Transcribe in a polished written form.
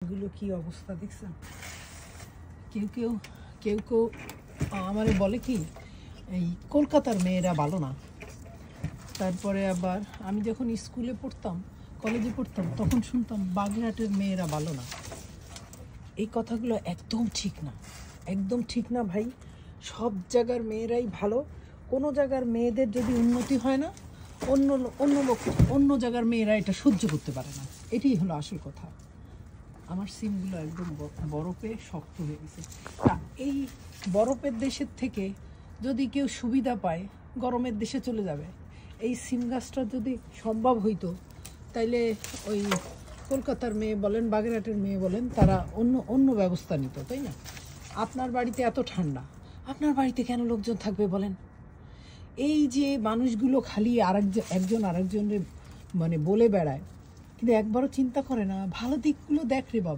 এগুলো কি অবস্থা দেখছেন? কেউ কেউ কেউ কেউ আমারে বলে কি এই কলকাতার মেয়েরা ভালো না। তারপরে আবার আমি যখন স্কুলে পড়তাম, কলেজে পড়তাম, তখন শুনতাম বাগেরহাটের মেয়েরা ভালো না। এই কথাগুলো একদম ঠিক না, একদম ঠিক না ভাই। সব জায়গার মেয়েরাই ভালো। কোনো জায়গার মেয়েদের যদি উন্নতি হয় না, অন্য অন্য লোক অন্য জায়গার মেয়েরা এটা সহ্য করতে পারে না। এটাই হলো আসল কথা। আমার সিমগুলো একদম বরফে শক্ত হয়ে গেছে। তা এই বরফের দেশের থেকে যদি কেউ সুবিধা পায়, গরমের দেশে চলে যাবে। এই সিম গাছটা যদি সম্ভব হইতো, তাইলে ওই কলকাতার মেয়ে বলেন, বাগেরহাটের মেয়ে বলেন, তারা অন্য অন্য ব্যবস্থা নিত, তাই না? আপনার বাড়িতে এত ঠান্ডা, আপনার বাড়িতে কেন লোকজন থাকবে বলেন? এই যে মানুষগুলো খালি একজন আরেকজনের মানে বলে বেড়ায়, কিন্তু একবারও চিন্তা করে না ভালো দিকগুলো দেখ রে বাবা।